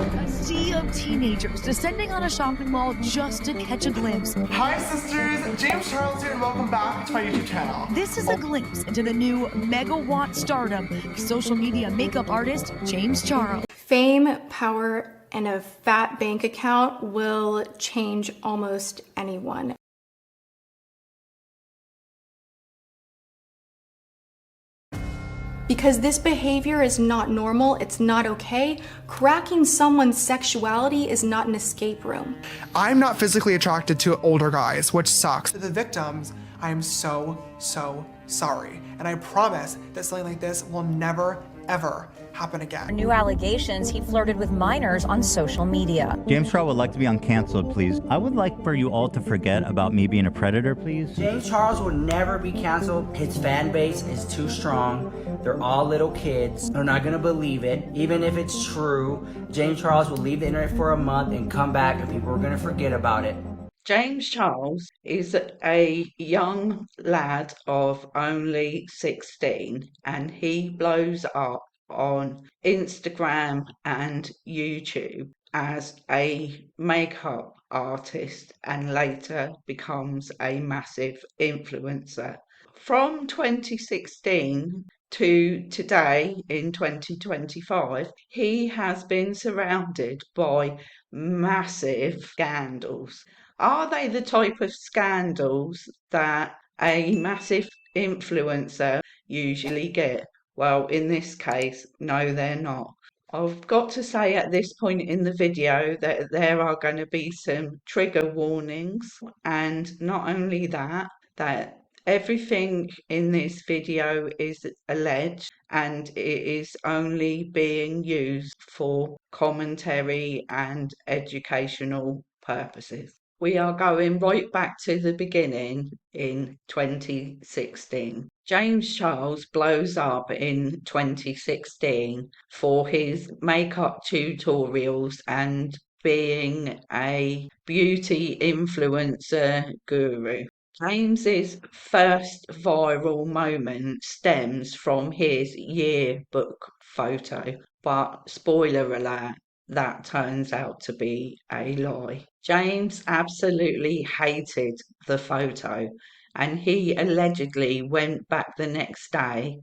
A sea of teenagers descending on a shopping mall just to catch a glimpse. Hi sisters, James Charles here and welcome back to my YouTube channel. This is a glimpse into the new megawatt stardom, social media makeup artist James Charles. Fame, power, and a fat bank account will change almost anyone. Because this behavior is not normal, it's not okay. Cracking someone's sexuality is not an escape room. I'm not physically attracted to older guys, which sucks. To the victims, I am so sorry. And I promise that something like this will never, ever happen again. New allegations he flirted with minors on social media. James Charles would like to be uncanceled, please. I would like for you all to forget about me being a predator, please. James Charles will never be canceled. His fan base is too strong. They're all little kids. They're not gonna believe it. Even if it's true, James Charles will leave the internet for a month and come back and people are gonna forget about it. James Charles is a young lad of only 16 and he blows up on Instagram and YouTube as a makeup artist and later becomes a massive influencer. From 2016 to today in 2025, he has been surrounded by massive scandals. Are they the type of scandals that a massive influencer usually get? Well, in this case, no, they're not. I've got to say at this point in the video that there are going to be some trigger warnings, and not only that, that everything in this video is alleged and it is only being used for commentary and educational purposes. We are going right back to the beginning in 2016. James Charles blows up in 2016 for his makeup tutorials and being a beauty influencer guru. James's first viral moment stems from his yearbook photo, but spoiler alert, that turns out to be a lie. James absolutely hated the photo and he allegedly went back the next day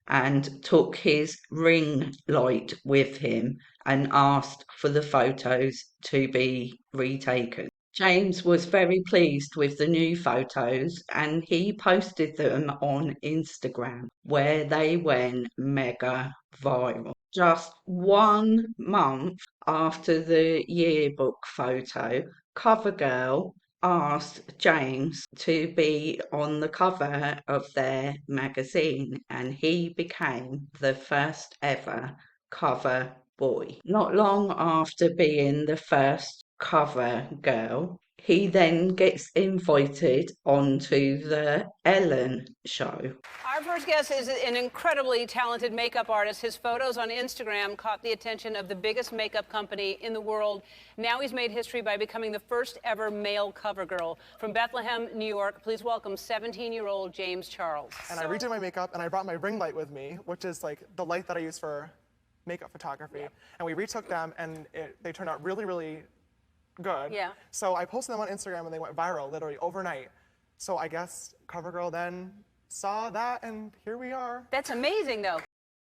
and took his ring light with him and asked for the photos to be retaken. James was very pleased with the new photos and he posted them on Instagram where they went mega viral. Just 1 month after the yearbook photo, CoverGirl asked James to be on the cover of their magazine and he became the first ever cover boy. Not long after being the first cover girl, he then gets invited onto the Ellen show. Our first guest is an incredibly talented makeup artist. His photos on Instagram caught the attention of the biggest makeup company in the world. Now he's made history by becoming the first ever male cover girl. From Bethlehem, New York, please welcome 17-year-old James Charles. And I redid my makeup and I brought my ring light with me, which is like the light that I use for makeup photography. Yeah. And we retook them and they turned out really good. Yeah. So I posted them on Instagram and they went viral literally overnight. So I guess CoverGirl then saw that and here we are. That's amazing though.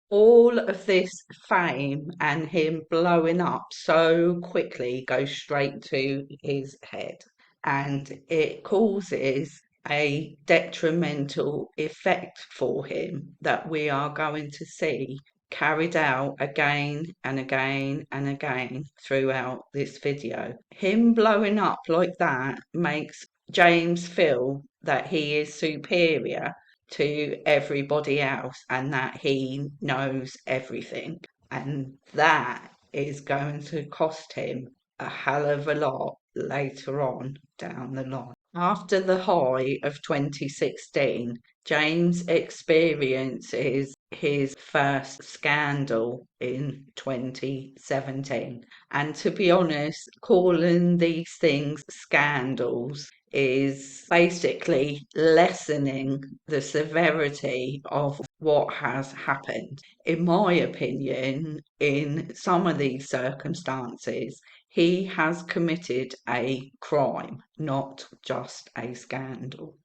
All of this fame and him blowing up so quickly goes straight to his head and it causes a detrimental effect for him that we are going to see carried out again and again and again throughout this video. Him blowing up like that makes James feel that he is superior to everybody else and that he knows everything. And that is going to cost him a hell of a lot later on down the line. After the high of 2016, James experiences his first scandal in 2017. And to be honest, calling these things scandals is basically lessening the severity of what has happened. In my opinion, in some of these circumstances, he has committed a crime, not just a scandal.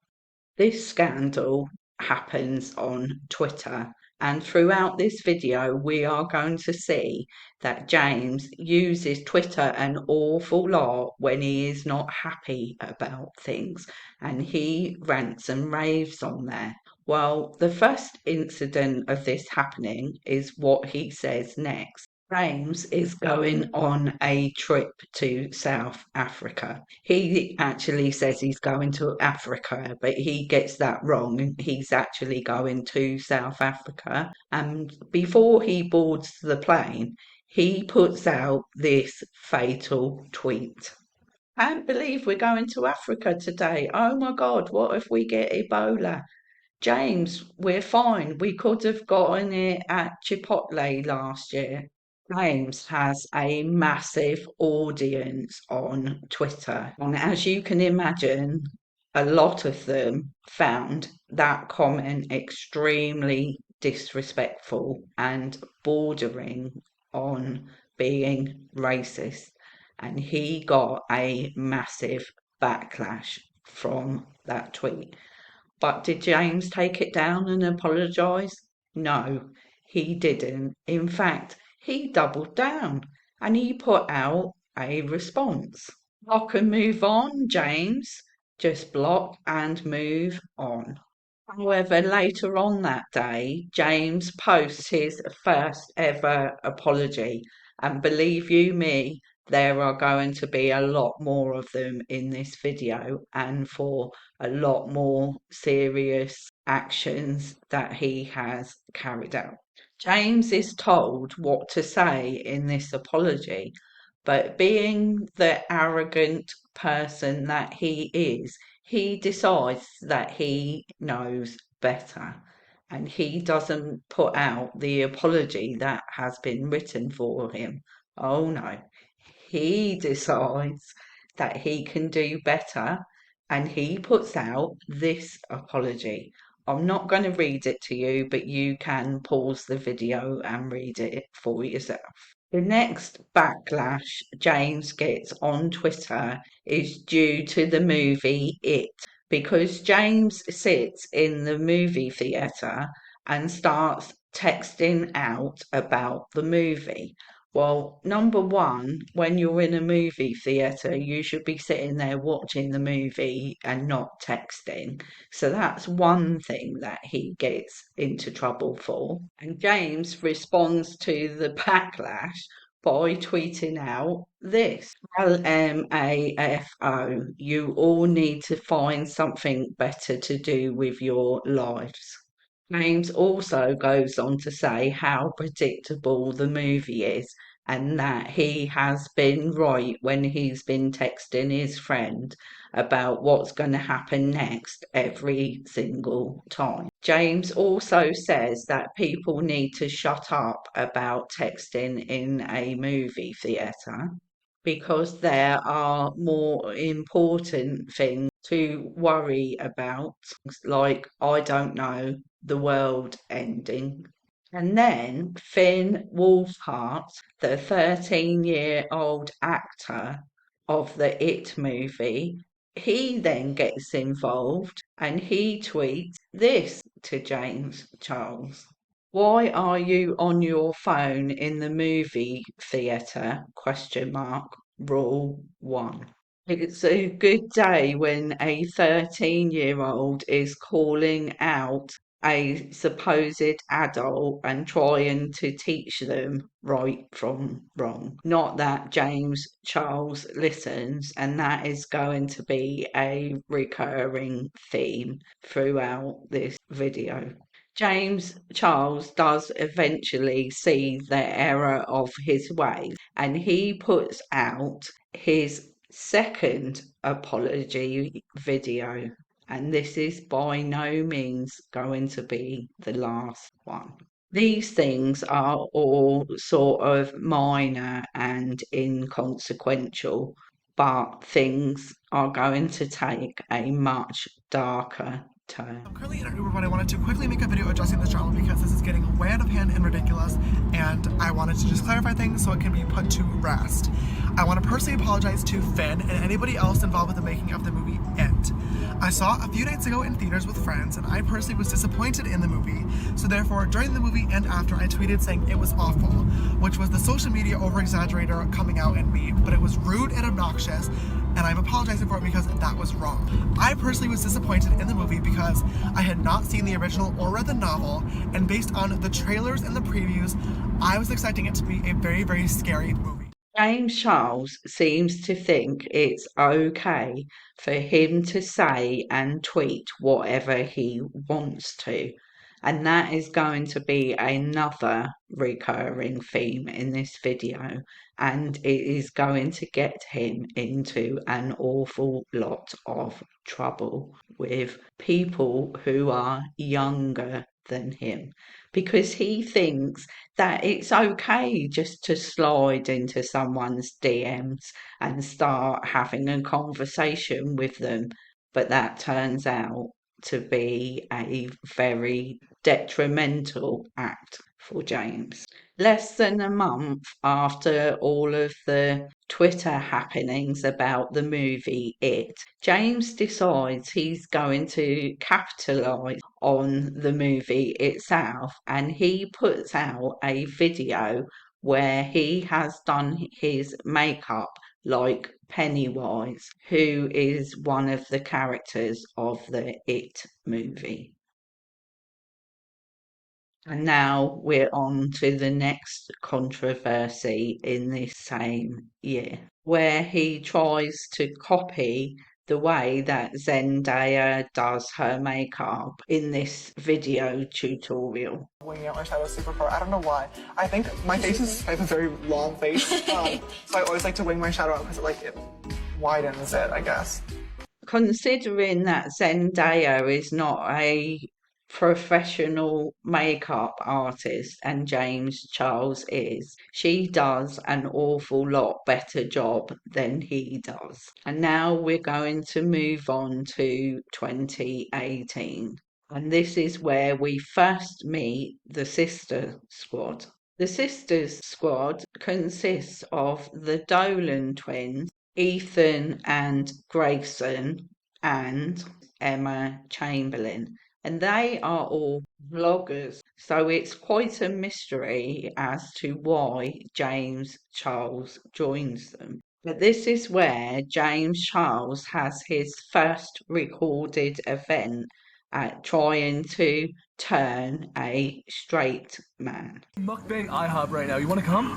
This scandal happens on Twitter, and throughout this video we are going to see that James uses Twitter an awful lot when he is not happy about things, and he rants and raves on there. Well, the first incident of this happening is what he says next. James is going on a trip to South Africa. He actually says he's going to Africa, but he gets that wrong. He's actually going to South Africa. And before he boards the plane, he puts out this fatal tweet. Can't believe we're going to Africa today. Oh my God, what if we get Ebola? James, we're fine. We could have gotten it at Chipotle last year. James has a massive audience on Twitter, and as you can imagine, a lot of them found that comment extremely disrespectful and bordering on being racist, and he got a massive backlash from that tweet. But did James take it down and apologise? No, he didn't. In fact, he doubled down and he put out a response. Block and move on, James. Just block and move on. However, later on that day, James posts his first ever apology, and believe you me, there are going to be a lot more of them in this video, and for a lot more serious actions that he has carried out. James is told what to say in this apology, but being the arrogant person that he is, he decides that he knows better, and he doesn't put out the apology that has been written for him. Oh no, he decides that he can do better, and he puts out this apology. I'm not going to read it to you, but you can pause the video and read it for yourself. The next backlash James gets on Twitter is due to the movie It, because James sits in the movie theatre and starts texting out about the movie. Well, number one, when you're in a movie theatre, you should be sitting there watching the movie and not texting. So that's one thing that he gets into trouble for. And James responds to the backlash by tweeting out this. LMAFO, you all need to find something better to do with your lives. James also goes on to say how predictable the movie is, and that he has been right when he's been texting his friend about what's going to happen next every single time. James also says that people need to shut up about texting in a movie theatre, because there are more important things to worry about, like, I don't know, the world ending. And then Finn Wolfhard, the 13-year-old actor of the It movie, he then gets involved and he tweets this to James Charles. Why are you on your phone in the movie theatre? Rule 1. It's a good day when a 13-year-old is calling out a supposed adult and trying to teach them right from wrong. Not that James Charles listens, and that is going to be a recurring theme throughout this video. James Charles does eventually see the error of his ways, and he puts out his second apology video, and this is by no means going to be the last one. These things are all sort of minor and inconsequential, but things are going to take a much darker turn. I'm currently in an Uber, but I wanted to quickly make a video addressing this drama because this is getting way out of hand and ridiculous, and I wanted to just clarify things so it can be put to rest. I want to personally apologize to Finn and anybody else involved with the making of the movie It. I saw it a few nights ago in theaters with friends, and I personally was disappointed in the movie, so therefore during the movie and after I tweeted saying it was awful, which was the social media over-exaggerator coming out in me, but it was rude and obnoxious, and I'm apologizing for it because that was wrong. I personally was disappointed in the movie because I had not seen the original or read the novel, and based on the trailers and the previews, I was expecting it to be a very, very scary movie. James Charles seems to think it's okay for him to say and tweet whatever he wants to. And that is going to be another recurring theme in this video. And it is going to get him into an awful lot of trouble with people who are younger than him. Because he thinks that it's okay just to slide into someone's DMs and start having a conversation with them. But that turns out to be a very detrimental act for James. Less than a month after all of the Twitter happenings about the movie It, James decides he's going to capitalise on the movie itself, and he puts out a video where he has done his makeup like Pennywise, who is one of the characters of the It movie. And now we're on to the next controversy in this same year, where he tries to copy the way that Zendaya does her makeup in this video tutorial. Winging out my shadow super far. I don't know why. I think my face is, I have a very long face, so I always like to wing my shadow out because it widens it, I guess. Considering that Zendaya is not a professional makeup artist and James Charles is, she does an awful lot better job than he does. And now we're going to move on to 2018. And this is where we first meet the Sister Squad. The Sisters Squad consists of the Dolan twins, Ethan and Grayson, and Emma Chamberlain. And they are all vloggers, so it's quite a mystery as to why James Charles joins them. But this is where James Charles has his first recorded event at trying to turn a straight man. Mukbang IHOP right now. You want to come?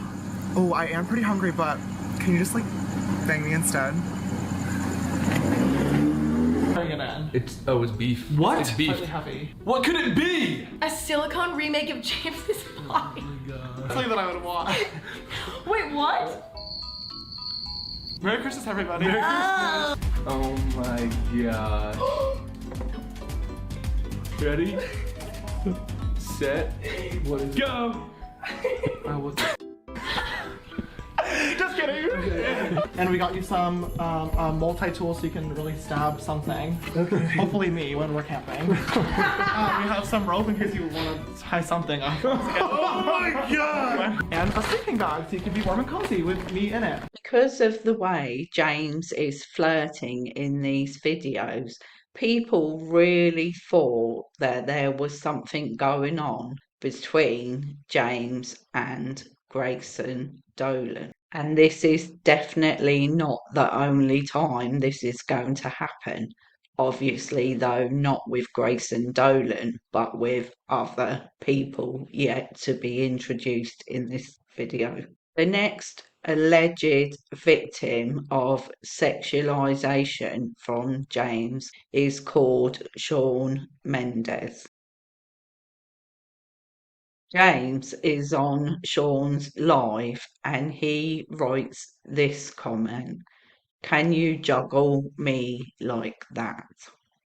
Oh, I am pretty hungry, but can you just bang me instead? It's beef. What? It's beef. Heavy. What could it be? A silicone remake of James's body. That's something that I would want. Wait, what? Merry Christmas, everybody. Oh my god. Ready? Set. Go! Just kidding. And we got you some multi-tools so you can really stab something. Okay. Hopefully me when we're camping. We have some rope in case you want to tie something up. Oh my god! And a sleeping bag so you can be warm and cozy with me in it. Because of the way James is flirting in these videos, people really thought that there was something going on between James and Grayson Dolan. And this is definitely not the only time this is going to happen. Obviously, though, not with Grayson Dolan, but with other people yet to be introduced in this video. The next alleged victim of sexualization from James is called Shawn Mendes. James is on Shawn's live and he writes this comment: "Can you juggle me like that?"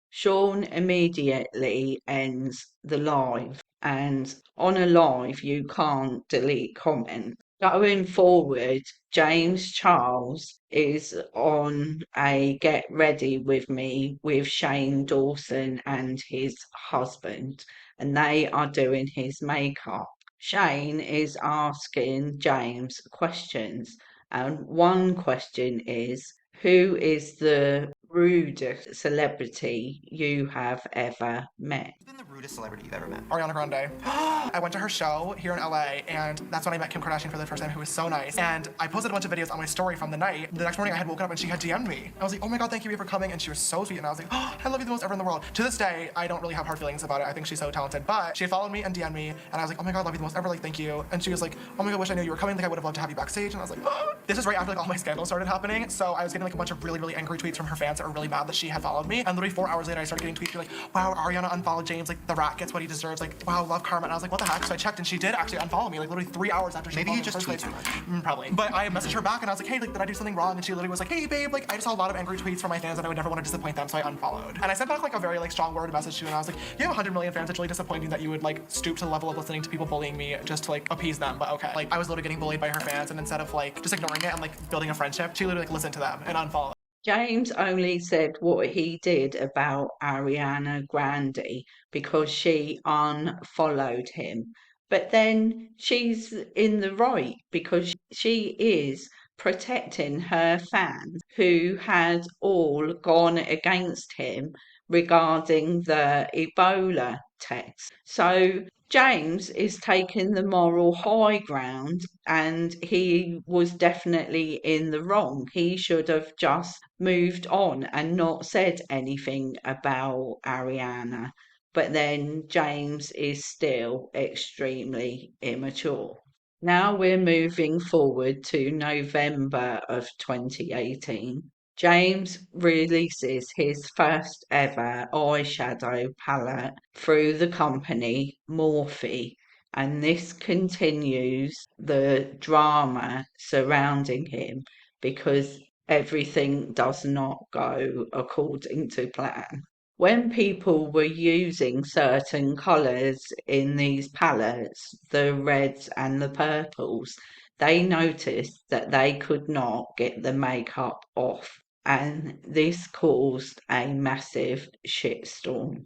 Shawn immediately ends the live, and on a live you can't delete comments. Going forward, James Charles is on a get ready with me with Shane Dawson and his husband, and they are doing his makeup. Shane is asking James questions, and one question is, who is the rudest celebrity you have ever met? Who's been the rudest celebrity you've ever met? Ariana Grande. I went to her show here in LA, and that's when I met Kim Kardashian for the first time, who was so nice. And I posted a bunch of videos on my story from the night. The next morning I had woken up and she had DM'd me. I was like, oh my god, thank you for coming, and she was so sweet, and I was like, oh, I love you the most ever in the world. To this day, I don't really have hard feelings about it. I think she's so talented, but she had followed me and DM'd me, and I was like, oh my god, love you the most ever, like, thank you. And she was like, oh my god, wish I knew you were coming, like, I would have loved to have you backstage. And I was like, oh. This is right after, like, all my scandals started happening, so I was getting, like, a bunch of really, really angry tweets from her fans that were really mad that she had followed me, and literally 4 hours later, I started getting tweets like, wow, Ariana unfollowed James, like, the rat gets what he deserves, like, wow, love karma. And I was like, what the heck? So I checked, and she did actually unfollow me, like, literally 3 hours after she Maybe you followed me just in the tweet first too place. much. Probably. But I messaged her back, and I was like, hey, like, did I do something wrong? And she literally was like, hey, babe, like, I just saw a lot of angry tweets from my fans, and I would never want to disappoint them, so I unfollowed. And I sent back, like, a very, like, strong word message to her, and I was like, you have 100 million fans, it's really disappointing that you would, like, stoop to the level of listening to people bullying me just to, like, appease them, but okay. Like, I was literally getting bullied by her fans, and instead of, like, just ignoring it and, like, building a friendship, she literally, like, listened to them and unfollowed. James only said what he did about Ariana Grande because she unfollowed him. But then she's in the right because she is protecting her fans who had all gone against him regarding the Ebola text. So James is taking the moral high ground, and he was definitely in the wrong. He should have just moved on and not said anything about Ariana. But then James is still extremely immature. Now we're moving forward to November of 2018. James releases his first ever eyeshadow palette through the company Morphe, and this continues the drama surrounding him because everything does not go according to plan. When people were using certain colours in these palettes, the reds and the purples, they noticed that they could not get the makeup off, and this caused a massive shitstorm.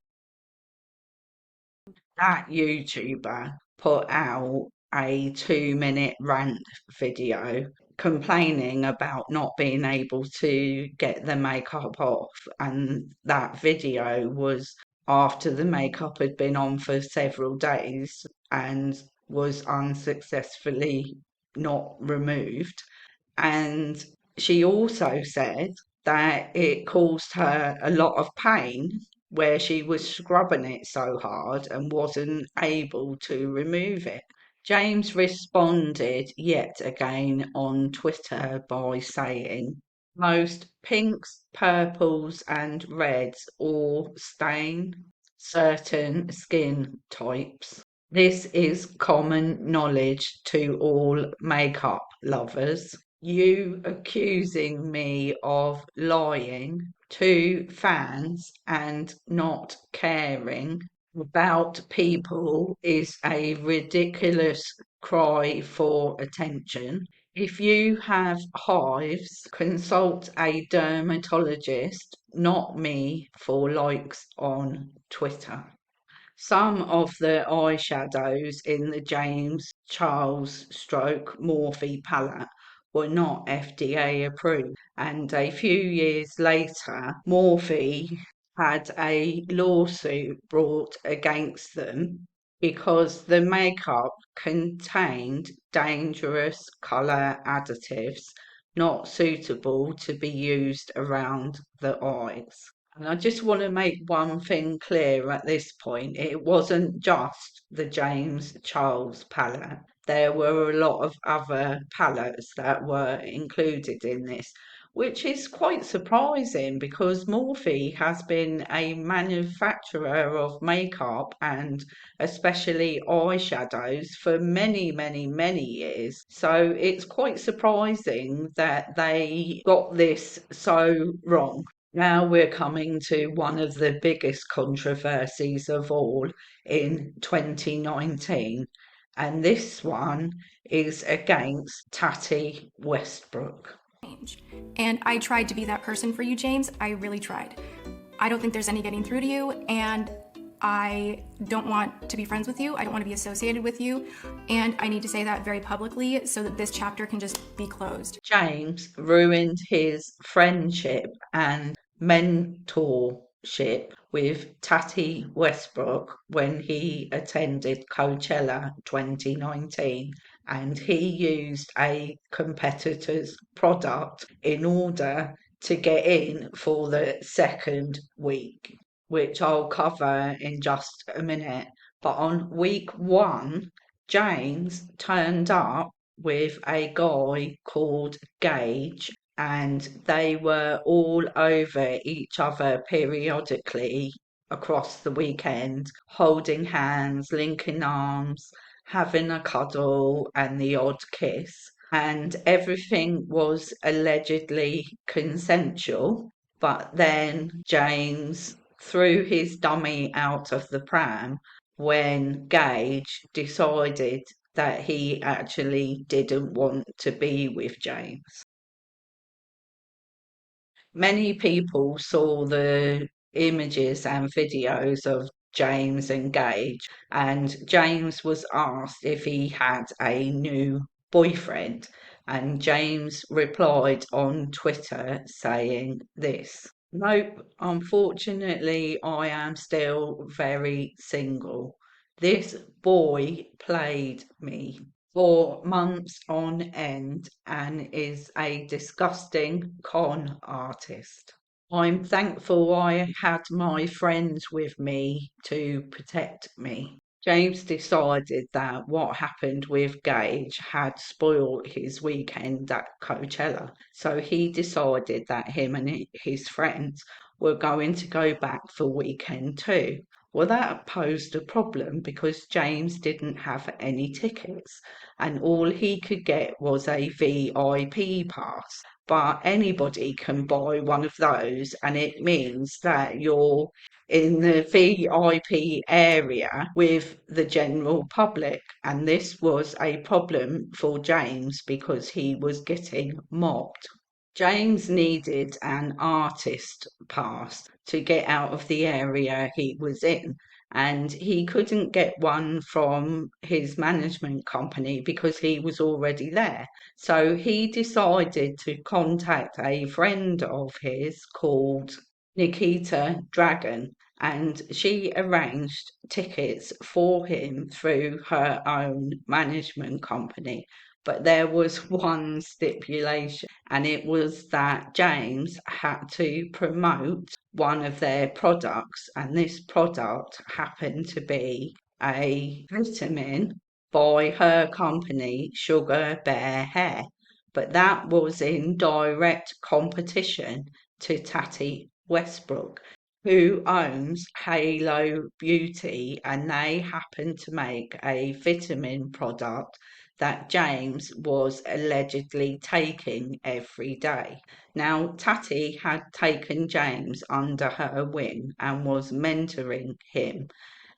That YouTuber put out a 2-minute rant video complaining about not being able to get the makeup off, and that video was after the makeup had been on for several days and was unsuccessfully not removed. And she also said that it caused her a lot of pain where she was scrubbing it so hard and wasn't able to remove it. James responded yet again on Twitter by saying, most pinks, purples, and reds all stain certain skin types. This is common knowledge to all makeup lovers. You accusing me of lying to fans and not caring about people is a ridiculous cry for attention. If you have hives, consult a dermatologist, not me for likes on Twitter. Some of the eyeshadows in the James Charles stroke Morphe palette were not FDA approved, and a few years later, Morphe had a lawsuit brought against them because the makeup contained dangerous colour additives not suitable to be used around the eyes. And I just want to make one thing clear at this point. It wasn't just the James Charles palette. There were a lot of other palettes that were included in this, which is quite surprising because Morphe has been a manufacturer of makeup and especially eyeshadows for many, many, many years. So it's quite surprising that they got this so wrong. Now we're coming to one of the biggest controversies of all in 2019, And this one is against Tati Westbrook. And I tried to be that person for you, James. I really tried. I don't think there's any getting through to you, and I don't want to be friends with you. I don't want to be associated with you. And I need to say that very publicly so that this chapter can just be closed. James ruined his friendship and mentorship with Tati Westbrook when he attended Coachella 2019, and he used a competitor's product in order to get in for the second week, which I'll cover in just a minute. But on week one, James turned up with a guy called Gage, and they were all over each other periodically across the weekend, holding hands, linking arms, having a cuddle, and the odd kiss. And everything was allegedly consensual. But then James threw his dummy out of the pram when Gage decided that he actually didn't want to be with James. Many people saw the images and videos of James and Gage, and James was asked if he had a new boyfriend, and James replied on Twitter saying this: "Nope, unfortunately I am still very single. This boy played me for months on end and is a disgusting con artist. I'm thankful I had my friends with me to protect me." James decided that what happened with Gage had spoiled his weekend at Coachella, so he decided that him and his friends were going to go back for weekend two. Well, that posed a problem because James didn't have any tickets and all he could get was a VIP pass. But anybody can buy one of those, and it means that you're in the VIP area with the general public. And this was a problem for James because he was getting mobbed. James needed an artist pass to get out of the area he was in, and he couldn't get one from his management company because he was already there. So he decided to contact a friend of his called Nikita Dragon, and she arranged tickets for him through her own management company. But there was one stipulation, and it was that James had to promote one of their products, and this product happened to be a vitamin by her company, Sugar Bear Hair. But that was in direct competition to Tati Westbrook, who owns Halo Beauty, and they happen to make a vitamin product that James was allegedly taking every day. Now, Tati had taken James under her wing and was mentoring him,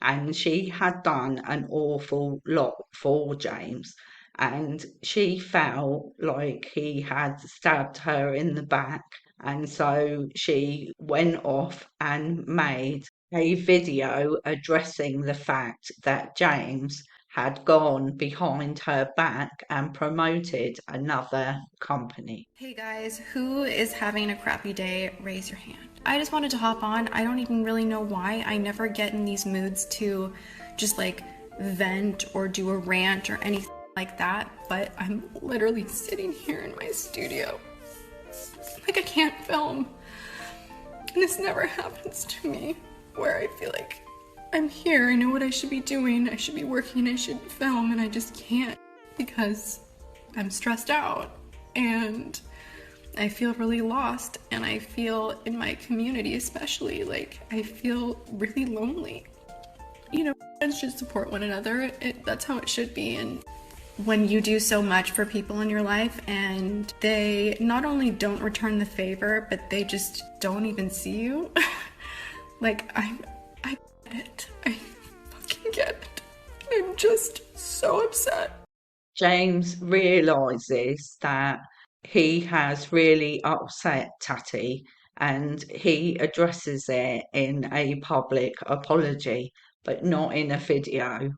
and she had done an awful lot for James, and she felt like he had stabbed her in the back, and so she went off and made a video addressing the fact that James had gone behind her back and promoted another company. Hey guys, who is having a crappy day? Raise your hand. I just wanted to hop on. I don't even really know why. I never get in these moods to just like vent or do a rant or anything like that, but I'm literally sitting here in my studio like I can't film. And this never happens to me, where I feel like I'm here, I know what I should be doing, I should be working, I should film, and I just can't because I'm stressed out and I feel really lost, and I feel in my community especially, like I feel really lonely. You know, friends should support one another, that's how it should be. And when you do so much for people in your life and they not only don't return the favor, but they just don't even see you, like I get it. I fucking get it. I'm just so upset. James realises that he has really upset Tatty and he addresses it in a public apology, but not in a video.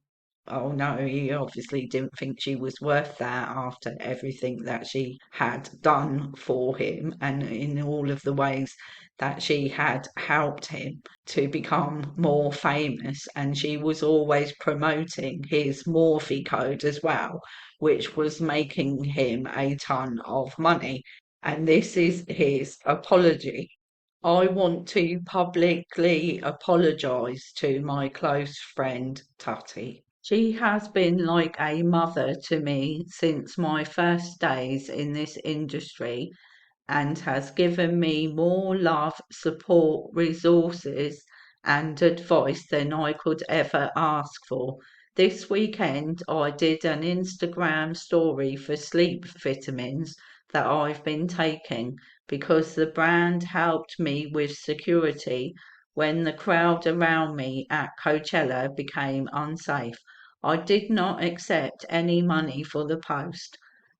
Oh no, he obviously didn't think she was worth that after everything that she had done for him and in all of the ways that she had helped him to become more famous. And she was always promoting his Morphe code as well, which was making him a ton of money. And this is his apology. I want to publicly apologise to my close friend Tutty. She has been like a mother to me since my first days in this industry and has given me more love, support, resources, and advice than I could ever ask for. This weekend, I did an Instagram story for sleep vitamins that I've been taking because the brand helped me with security when the crowd around me at Coachella became unsafe. I did not accept any money for the post.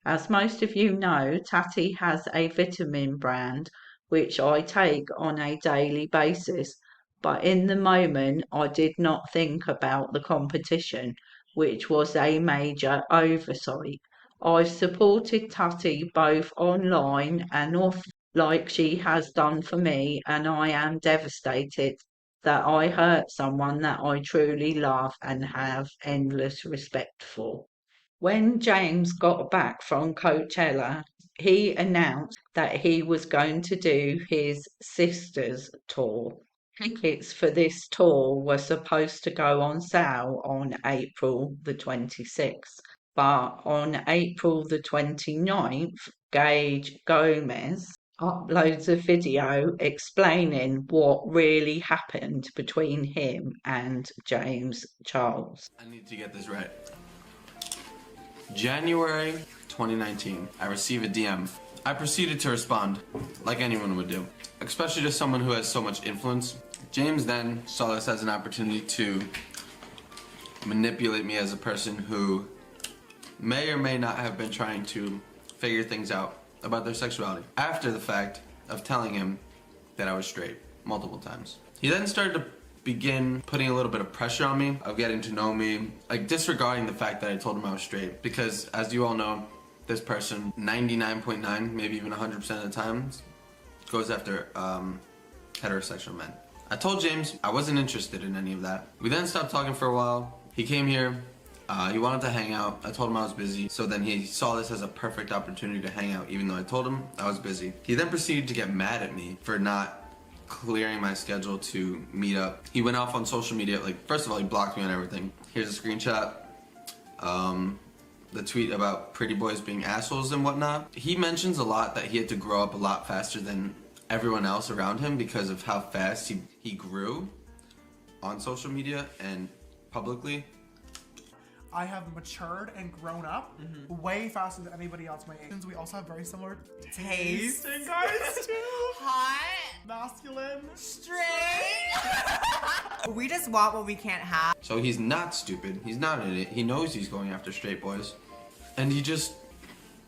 As most of you know, Tatty has a vitamin brand which I take on a daily basis, but in the moment I did not think about the competition, which was a major oversight. I've supported Tatty both online and off like she has done for me, and I am devastated that I hurt someone that I truly love and have endless respect for. When James got back from Coachella, he announced that he was going to do his sister's tour. Tickets for this tour were supposed to go on sale on April the 26th, but on April the 29th, Gage Gomez uploads a video explaining what really happened between him and James Charles. I need to get this right. January 2019, I receive a DM. I proceeded to respond, like anyone would do, especially to someone who has so much influence. James then saw this as an opportunity to manipulate me as a person who may or may not have been trying to figure things out about their sexuality after the fact of telling him that I was straight multiple times. He then started to begin putting a little bit of pressure on me, of getting to know me, like disregarding the fact that I told him I was straight, because as you all know, this person 99.9, maybe even 100% of the time goes after heterosexual men. I told James I wasn't interested in any of that. We then stopped talking for a while. He came here, he wanted to hang out. I told him I was busy, so then he saw this as a perfect opportunity to hang out even though I told him I was busy. He then proceeded to get mad at me for not clearing my schedule to meet up. He went off on social media, like first of all he blocked me on everything. Here's a screenshot, the tweet about pretty boys being assholes and whatnot. He mentions a lot that he had to grow up a lot faster than everyone else around him because of how fast he grew on social media and publicly. I have matured and grown up way faster than anybody else my age. We also have very similar taste in guys too. Hot, masculine, straight. We just want what we can't have. So he's not stupid. He's not an idiot. He knows he's going after straight boys. And he just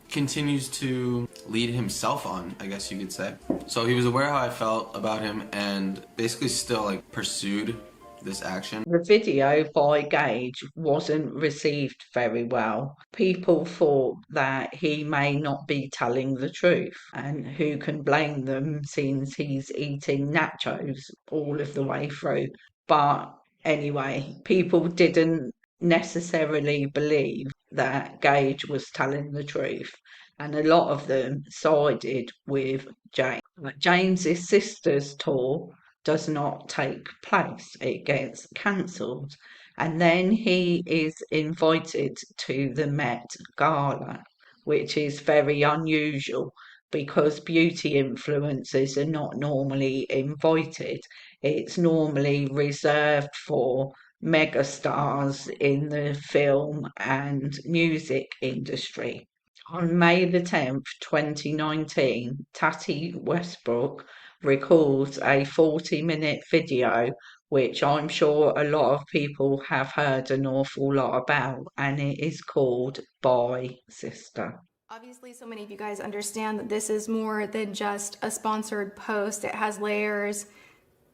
continues to lead himself on, I guess you could say. So he was aware how I felt about him and basically still like pursued this action. The video by Gage wasn't received very well. People thought that he may not be telling the truth, and who can blame them since he's eating nachos all of the way through. But anyway, people didn't necessarily believe that Gage was telling the truth, and a lot of them sided with James. James's sister's tour does not take place. It gets cancelled. And then he is invited to the Met Gala, which is very unusual because beauty influencers are not normally invited. It's normally reserved for megastars in the film and music industry. On May the 10th, 2019, Tatty Westbrook records a 40-minute video which I'm sure a lot of people have heard an awful lot about, and it is called Bye Sister. Obviously, so many of you guys understand that this is more than just a sponsored post. It has layers.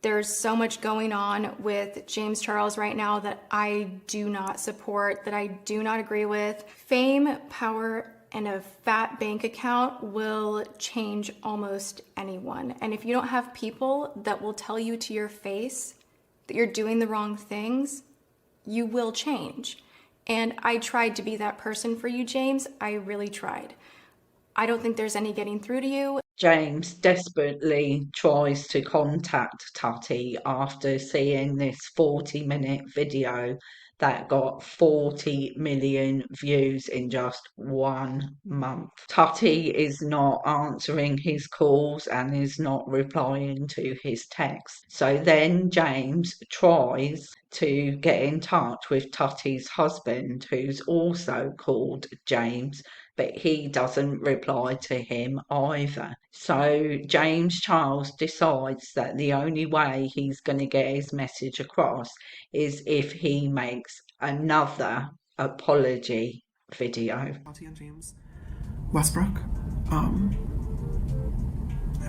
There's so much going on with James Charles right now that I do not support, that I do not agree with. Fame, power, and a fat bank account will change almost anyone. And if you don't have people that will tell you to your face that you're doing the wrong things, you will change. And I tried to be that person for you, James. I really tried. I don't think there's any getting through to you. James desperately tries to contact Tutty after seeing this 40-minute video that got 40 million views in just 1 month. Tutty is not answering his calls and is not replying to his texts. So then James tries to get in touch with Tutty's husband, who's also called James, but he doesn't reply to him either. So James Charles decides that the only way he's going to get his message across is if he makes another apology video. And James Westbrook, I'm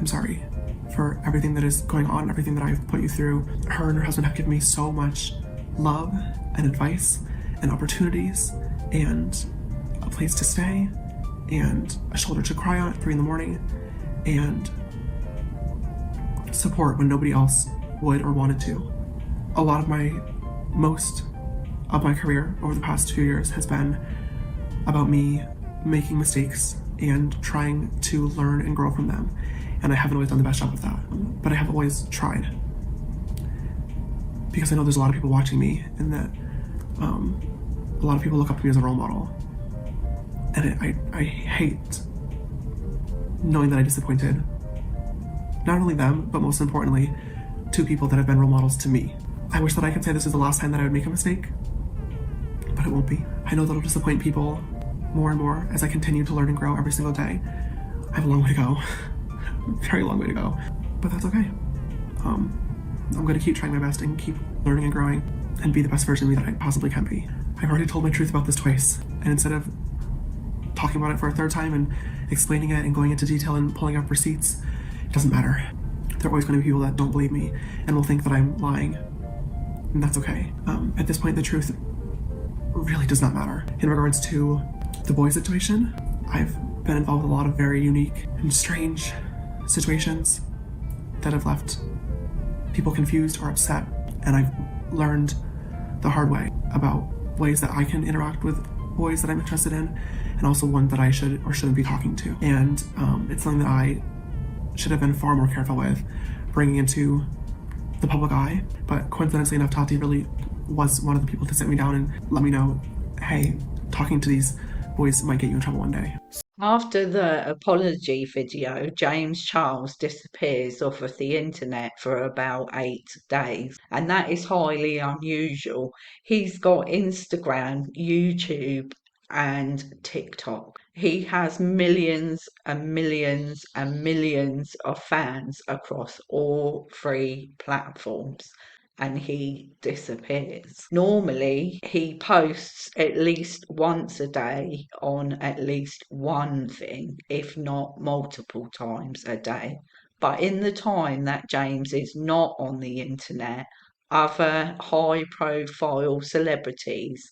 sorry for everything that is going on, everything that I've put you through. Her and her husband have given me so much love and advice and opportunities and a place to stay and a shoulder to cry on at 3 a.m. and support when nobody else would or wanted to. A lot of most of my career over the past 2 years has been about me making mistakes and trying to learn and grow from them. And I haven't always done the best job of that, but I have always tried. Because I know there's a lot of people watching me and that a lot of people look up to me as a role model. And I hate knowing that I disappointed not only them, but most importantly, 2 people that have been role models to me. I wish that I could say this is the last time that I would make a mistake, but it won't be. I know that'll disappoint people more and more as I continue to learn and grow every single day. I have a long way to go, very long way to go, but that's okay. I'm gonna keep trying my best and keep learning and growing and be the best version of me that I possibly can be. I've already told my truth about this twice, and instead of talking about it for a 3rd time and explaining it and going into detail and pulling up receipts, it doesn't matter. There are always going to be people that don't believe me and will think that I'm lying, and that's okay. At this point, the truth really does not matter. In regards to the boy situation, I've been involved with a lot of very unique and strange situations that have left people confused or upset, and I've learned the hard way about ways that I can interact with boys that I'm interested in, and also one that I should or shouldn't be talking to. And it's something that I should have been far more careful with bringing into the public eye. But coincidentally enough, Tati really was one of the people to sit me down and let me know, hey, talking to these boys might get you in trouble one day. After the apology video, James Charles disappears off of the internet for about 8 days, and that is highly unusual. He's got Instagram, YouTube, and TikTok. He has millions and millions and millions of fans across all 3 platforms. And he disappears. Normally, he posts at least once a day on at least one thing, if not multiple times a day. But in the time that James is not on the internet, other high-profile celebrities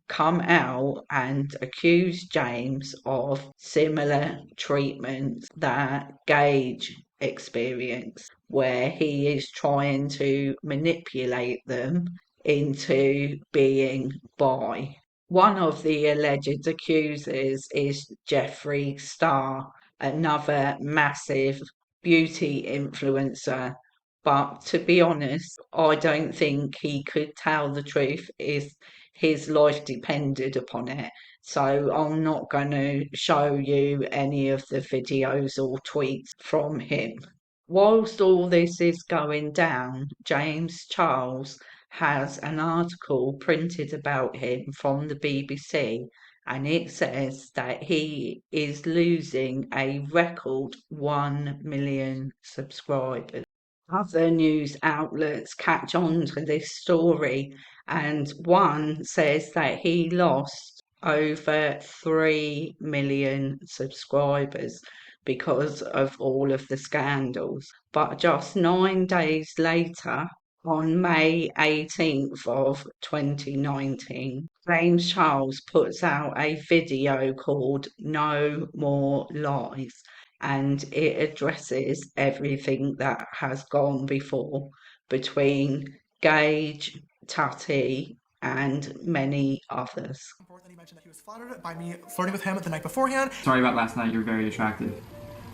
come out and accuse James of similar treatment that Gage experienced, where he is trying to manipulate them into being bi. One of the alleged accusers is Jeffree Star, another massive beauty influencer. But to be honest, I don't think he could tell the truth if his life depended upon it. So I'm not going to show you any of the videos or tweets from him. Whilst all this is going down, James Charles has an article printed about him from the BBC, and it says that he is losing a record 1 million subscribers. Other news outlets catch on to this story, and one says that he lost over 3 million subscribers because of all of the scandals. But just 9 days later, on May 18th of 2019, James Charles puts out a video called No More Lies, and it addresses everything that has gone before between Gage, Tutty, and many others. And he mentioned that he was flattered by me flirting with him the night beforehand. Sorry about last night, you're very attractive.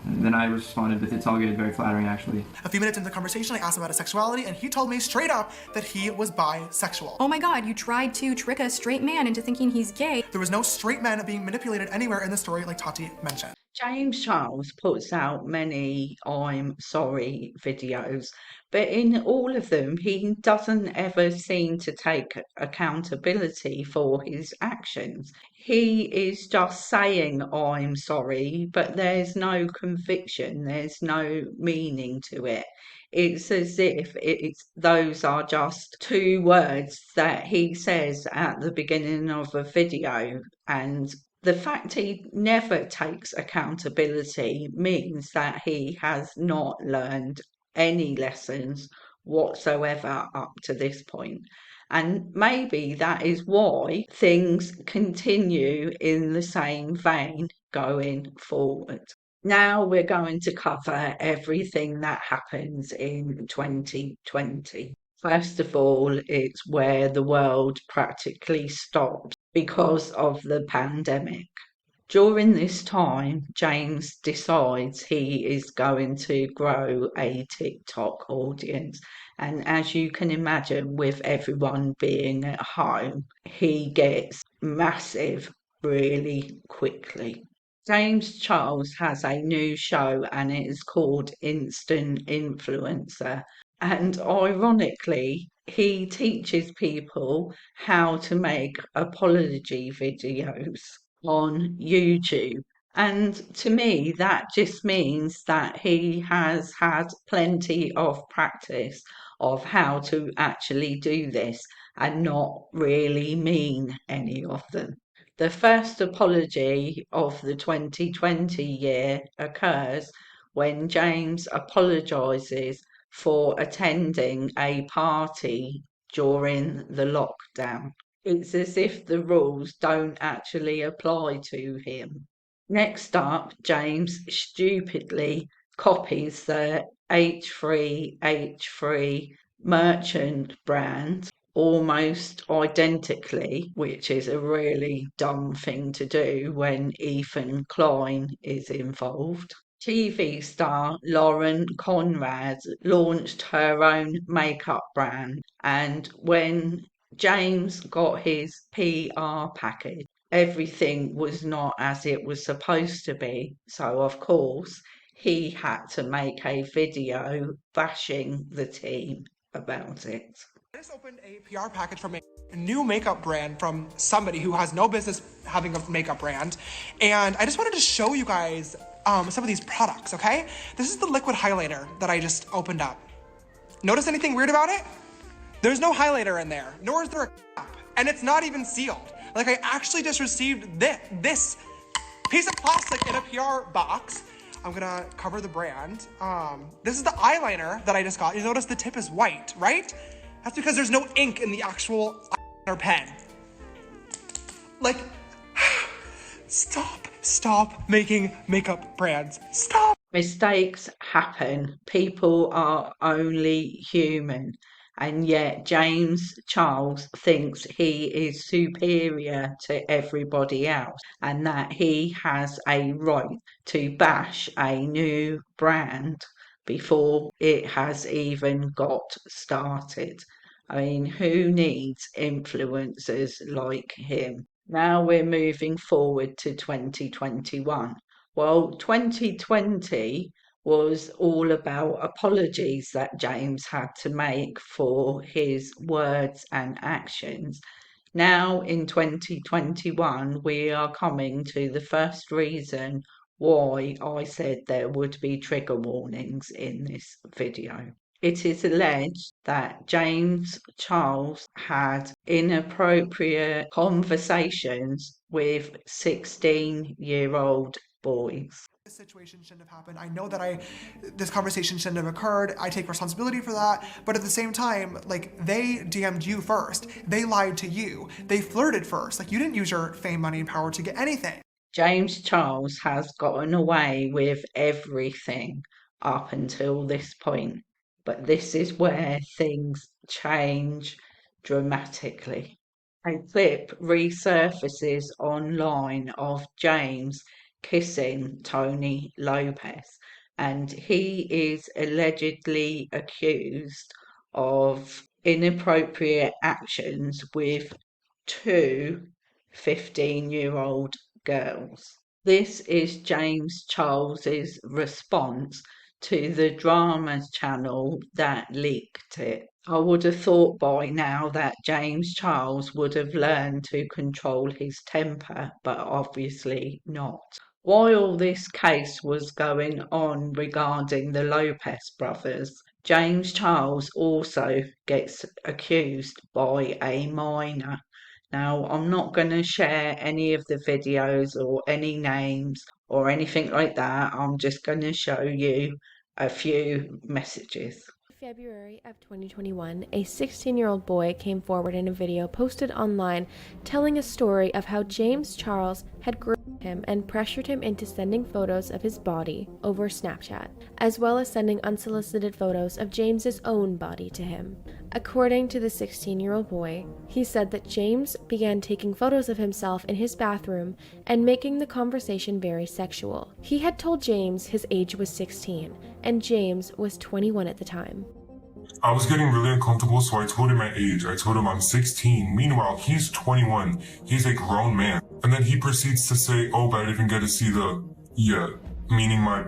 And then I responded with, it's all good, very flattering actually. A few minutes into the conversation, I asked him about his sexuality, and he told me straight up that he was bisexual. Oh my god, you tried to trick a straight man into thinking he's gay. There was no straight men being manipulated anywhere in the story, like Tati mentioned. James Charles puts out many I'm sorry videos, but in all of them, he doesn't ever seem to take accountability for his actions. He is just saying I'm sorry, but there's no conviction, there's no meaning to it. It's as if those are just two words that he says at the beginning of a video, and the fact he never takes accountability means that he has not learned any lessons whatsoever up to this point. And maybe that is why things continue in the same vein going forward. Now we're going to cover everything that happens in 2020. First of all, it's where the world practically stopped because of the pandemic. During this time, James decides he is going to grow a TikTok audience. And as you can imagine, with everyone being at home, he gets massive really quickly. James Charles has a new show and it is called Instant Influencer. And ironically, he teaches people how to make apology videos on YouTube. And to me, that just means that he has had plenty of practice of how to actually do this and not really mean any of them. The first apology of the 2020 year occurs when James apologises for attending a party during the lockdown. It's as if the rules don't actually apply to him. Next up, James stupidly copies the H3H3 merchant brand almost identically, which is a really dumb thing to do when Ethan Klein is involved. TV star Lauren Conrad launched her own makeup brand, and when James got his PR package, everything was not as it was supposed to be. So, of course, he had to make a video bashing the team about it. I just opened a PR package from a new makeup brand from somebody who has no business having a makeup brand. And I just wanted to show you guys some of these products, okay? This is the liquid highlighter that I just opened up. Notice anything weird about it? There's no highlighter in there, nor is there a cap, and it's not even sealed. Like, I actually just received this piece of plastic in a PR box. I'm gonna cover the brand. This is the eyeliner that I just got. You notice the tip is white, right? That's because there's no ink in the actual eyeliner pen. Like, stop making makeup brands. Stop. Mistakes happen. People are only human. And yet James Charles thinks he is superior to everybody else and that he has a right to bash a new brand before it has even got started. I mean, who needs influencers like him? Now we're moving forward to 2021. Well, 2020 was all about apologies that James had to make for his words and actions. Now in 2021, we are coming to the first reason why I said there would be trigger warnings in this video. It is alleged that James Charles had inappropriate conversations with 16-year-old boys. This situation shouldn't have happened. I know that this conversation shouldn't have occurred. I take responsibility for that. But at the same time, like, they DM'd you first. They lied to you. They flirted first. Like, you didn't use your fame, money, and power to get anything. James Charles has gotten away with everything up until this point. But this is where things change dramatically. A clip resurfaces online of James kissing Tony Lopez, and he is allegedly accused of inappropriate actions with two 15-year-old girls. This is James Charles's response to the drama channel that leaked it. I would have thought by now that James Charles would have learned to control his temper, but obviously not. While this case was going on regarding the Lopez brothers, James Charles also gets accused by a minor. Now, I'm not going to share any of the videos or any names or anything like that. I'm just going to show you a few messages. February of 2021, a 16-year-old boy came forward in a video posted online telling a story of how James Charles had groomed him and pressured him into sending photos of his body over Snapchat, as well as sending unsolicited photos of James's own body to him. According to the 16-year-old boy, he said that James began taking photos of himself in his bathroom and making the conversation very sexual. He had told James his age was 16, and James was 21 at the time. I was getting really uncomfortable, so I told him my age. I told him I'm 16. Meanwhile, he's 21. He's a grown man. And then he proceeds to say, oh, but I didn't get to see meaning my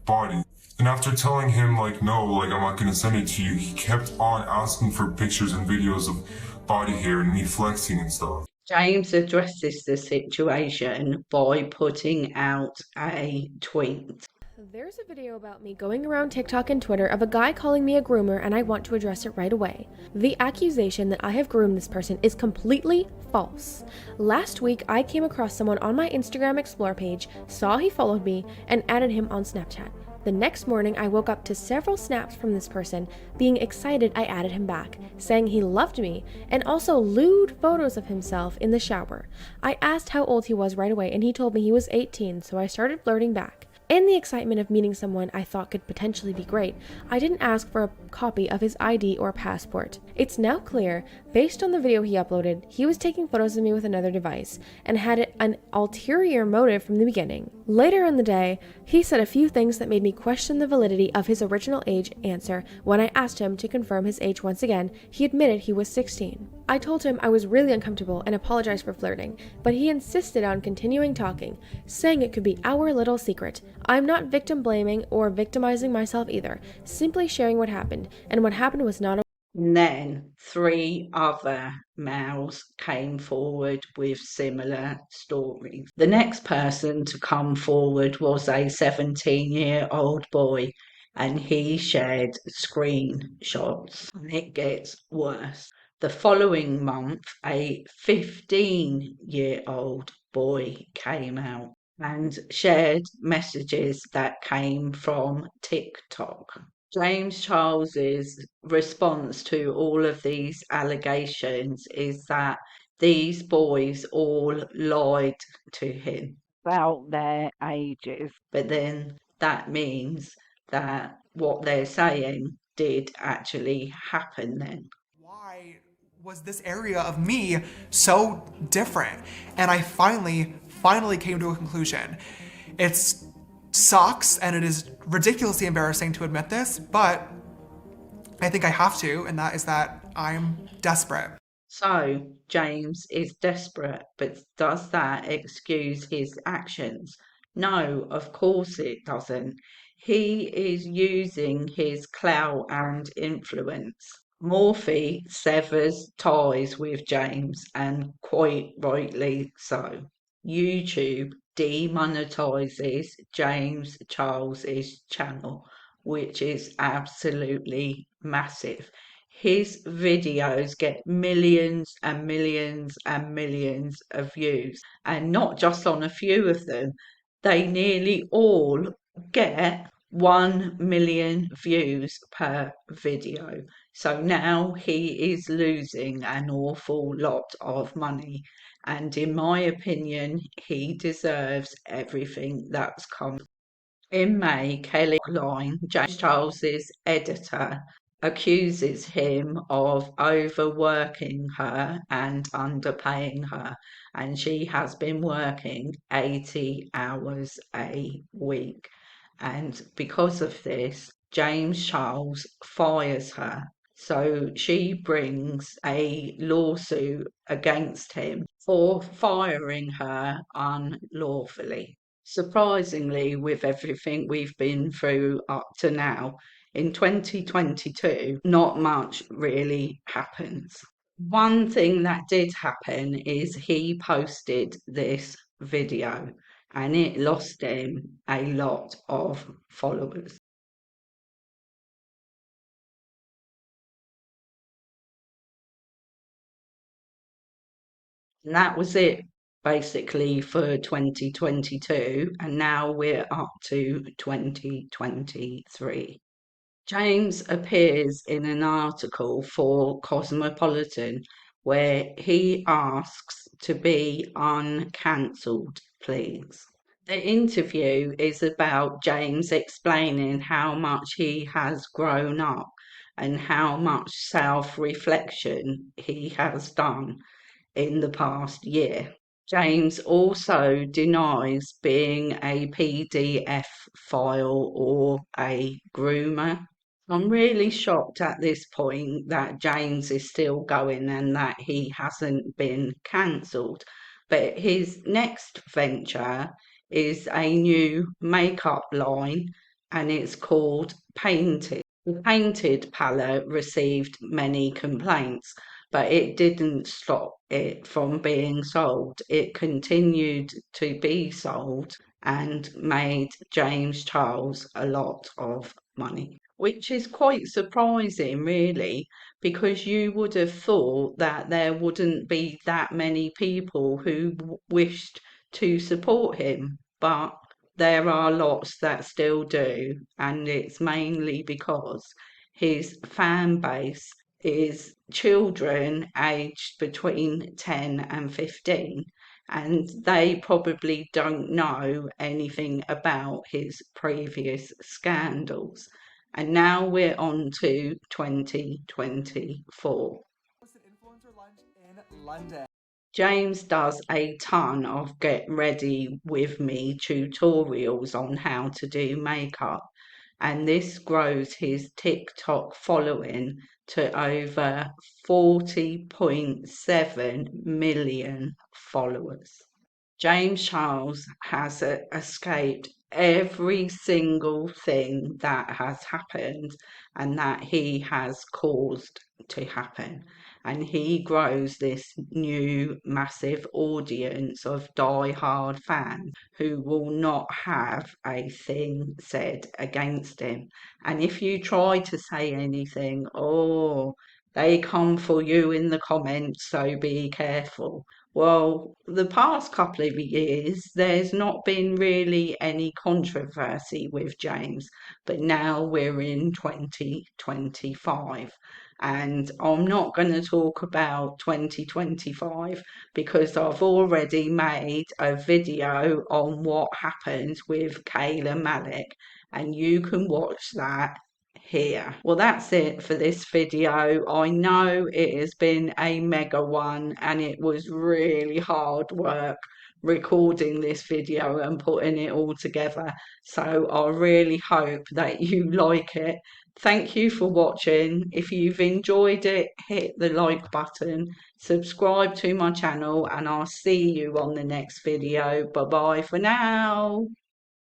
body. And after telling him, like, no, like, I'm not going to send it to you, he kept on asking for pictures and videos of body hair and me flexing and stuff. James addresses the situation by putting out a tweet. There's a video about me going around TikTok and Twitter of a guy calling me a groomer, and I want to address it right away. The accusation that I have groomed this person is completely false. Last week, I came across someone on my Instagram Explore page, saw he followed me, and added him on Snapchat. The next morning, I woke up to several snaps from this person. Being excited, I added him back, saying he loved me, and also lewd photos of himself in the shower. I asked how old he was right away, and he told me he was 18, so I started flirting back. In the excitement of meeting someone I thought could potentially be great, I didn't ask for a copy of his ID or passport. It's now clear, based on the video he uploaded, he was taking photos of me with another device and had an ulterior motive from the beginning. Later in the day, he said a few things that made me question the validity of his original age answer. When I asked him to confirm his age once again, he admitted he was 16. I told him I was really uncomfortable and apologized for flirting, but he insisted on continuing talking, saying it could be our little secret. I'm not victim blaming or victimizing myself either, simply sharing what happened, and what happened was not a... And then 3 other males came forward with similar stories. The next person to come forward was a 17-year-old boy, and he shared screenshots. And it gets worse. The following month, a 15-year-old boy came out and shared messages that came from TikTok. James Charles's response to all of these allegations is that these boys all lied to him about their ages. But then that means that what they're saying did actually happen then. Why was this area of me so different? And I finally came to a conclusion. It sucks and it is ridiculously embarrassing to admit this, but I think I have to, and that is that I'm desperate. So James is desperate, but does that excuse his actions? No, of course it doesn't. He is using his clout and influence. Morphe severs ties with James, and quite rightly so. YouTube demonetizes James Charles's channel. which is absolutely massive. His videos get millions and millions and millions of views, and not just on a few of them, they nearly all get 1 million views per video. So now he is losing an awful lot of money, and in my opinion, he deserves everything that's come. In May, Kelly Line, James Charles's editor, accuses him of overworking her and underpaying her, and she has been working 80 hours a week. And because of this, James Charles fires her. So she brings a lawsuit against him for firing her unlawfully. Surprisingly, with everything we've been through up to now, in 2022, not much really happens. One thing that did happen is he posted this video and it lost him a lot of followers. And that was it basically for 2022, and now we're up to 2023. James appears in an article for Cosmopolitan where he asks to be uncancelled, please. The interview is about James explaining how much he has grown up and how much self-reflection he has done in the past year. James also denies being a PDF file or a groomer. I'm really shocked at this point that James is still going and that he hasn't been cancelled. But his next venture is a new makeup line and it's called Painted. The Painted palette received many complaints, but it didn't stop it from being sold. It continued to be sold and made James Charles a lot of money, which is quite surprising, really, because you would have thought that there wouldn't be that many people who wished to support him, but there are lots that still do, and it's mainly because his fan base is children aged between 10 and 15, and they probably don't know anything about his previous scandals. And now we're on to 2024. In London. James does a ton of get ready with me tutorials on how to do makeup, and this grows his TikTok following to over 40.7 million followers. James Charles has escaped every single thing that has happened and that he has caused to happen. And he grows this new massive audience of die-hard fans who will not have a thing said against him. And if you try to say anything, oh, they come for you in the comments, so be careful. Well, the past couple of years, there's not been really any controversy with James, but now we're in 2025. And I'm not going to talk about 2025 because I've already made a video on what happens with Kayla Malik, and you can watch that here. Well, that's it for this video. I know it has been a mega one and it was really hard work recording this video and putting it all together, so I really hope that you like it. Thank you for watching. If you've enjoyed it, hit the like button, subscribe to my channel, and I'll see you on the next video. Bye bye for now.